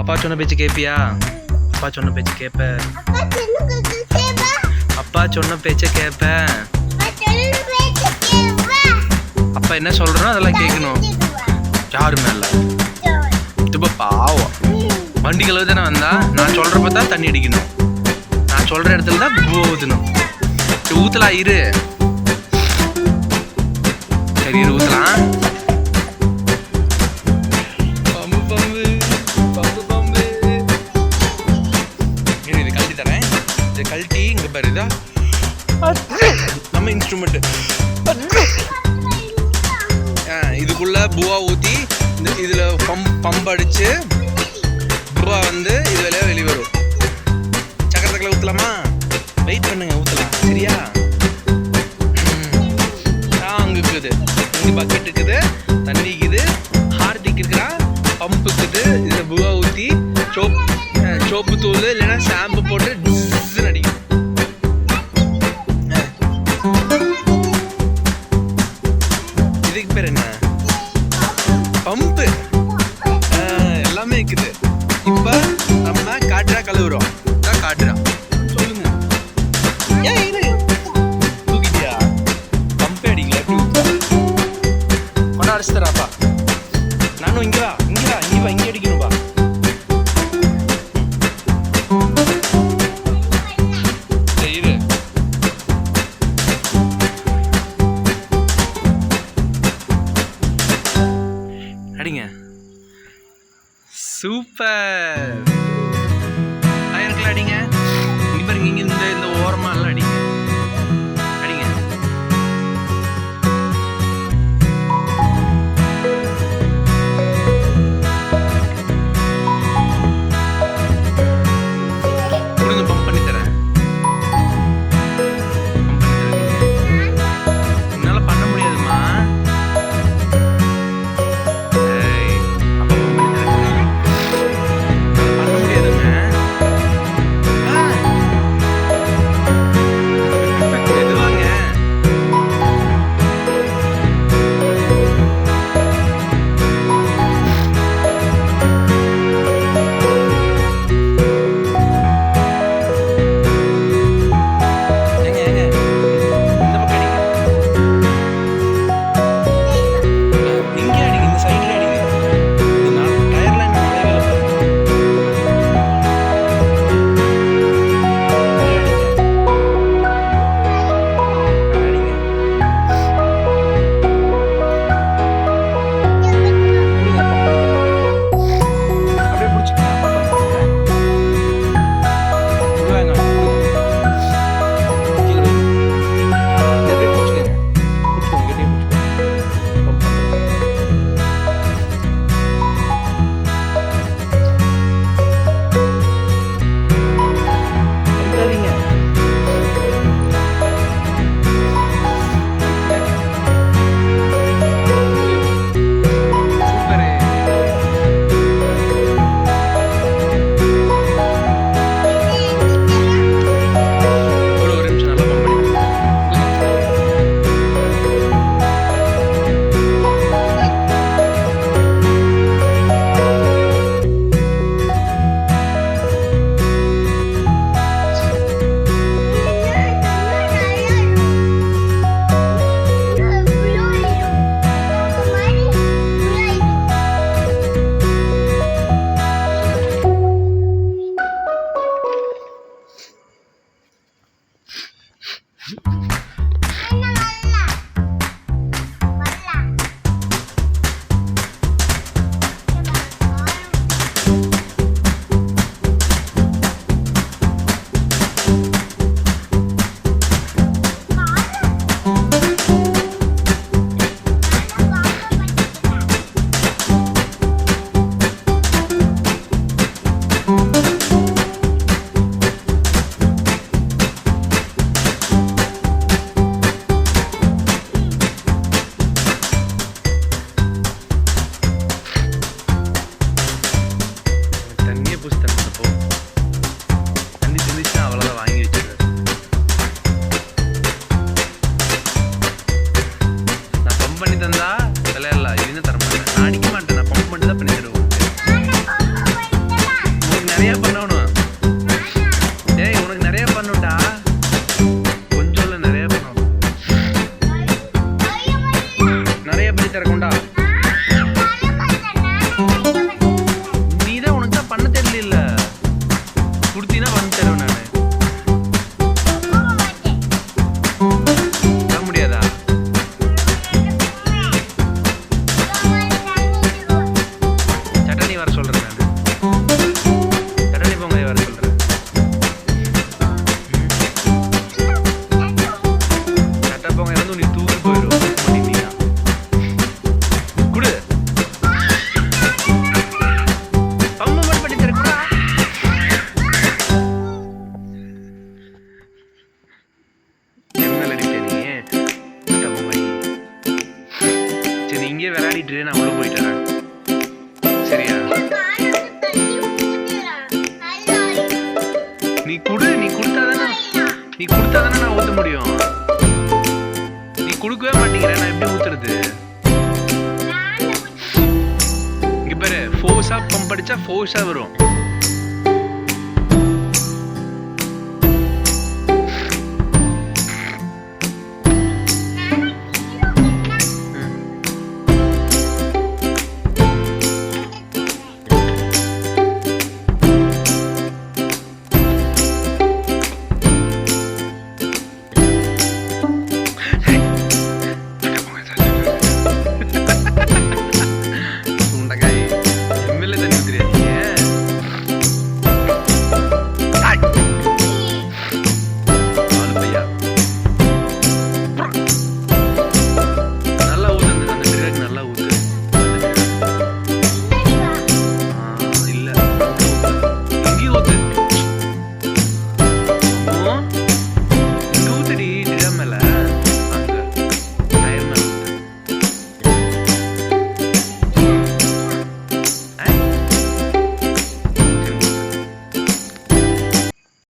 அப்பா சொன்ன பேச்சு கேட்பியா? அப்பா சொன்ன பேச்சு கேட்பேன். அப்பா சொன்ன பேச்ச கேட்பேன். அப்பா என்ன சொல்றோம் அதெல்லாம் கேட்கணும். யாரு மேல? இப்ப பாவம் வண்டி கழுவு தானே வந்தா, நான் சொல்றப்ப தான் தண்ணி அடிக்கணும், நான் சொல்ற இடத்துல தான் பூ ஊத்தணும். ஊத்தலாம் இரு, சரி இரு ஊத்தலாம். பம்பு பம்பு பம்பு பம்பு இரு, இது கழட்டி தரேன். இது கழட்டி இங்க பாரு, இதா நம்ம இன்ஸ்ட்ருமெண்ட். இதுக்குள்ள பூவா ஊத்தி இதுல பம்பு அடிச்சு பூவா வந்து இது வழியா வெளியே வரும். சக்கரத்துக்குள்ள ஊத்தலாமா? வெயிட் பண்ணுங்க, ஊத்தலாம் சரியா? அங்க இருக்குது, இங்க பக்கெட் இருக்குது, தண்ணி இருக்குது, ஹார்திக் இருக்கிறா, பம்பு இருக்குது. இதுல பூவா ஊத்தி சோப்பு தூள் இல்லைன்னா ஷாம்பு போட்டு அடிக்கும். இதுக்கு பேர் என்ன? பம்பு. எல்லாமே இருக்குது. இப்ப நம்ம காட்டுறா கழுவுறோம். காட்டுறா சொல்லுங்க. ஏன் இரு, தூக்கிட்டியா? பம்பே அடிக்கல, கொண்டா அடிச்சு தராப்பா. நானும் இங்க வா, இங்க வா, இங்க வா, இங்க அடிக்கணும் வா. இரு, அடிங்க. சூப்பர். அடிங்க, இங்க பாருங்க, இங்க இந்த ஓரமா எல்லாம் அடிங்க, அடிங்க. கொடுங்க, பம்ப் பண்ணி தரேன். என்னால பண்ண முடியாதுமா. நீ கொடுத்தாதானே நான் ஊத்த முடியும். நீ கொடுக்கவே மாட்டேங்கிற, நான் எப்படி ஊத்துறது? இங்க பாரு, ஃபோர்ஸா பம்ப் அடிச்சா ஃபோர்ஸா வரும்.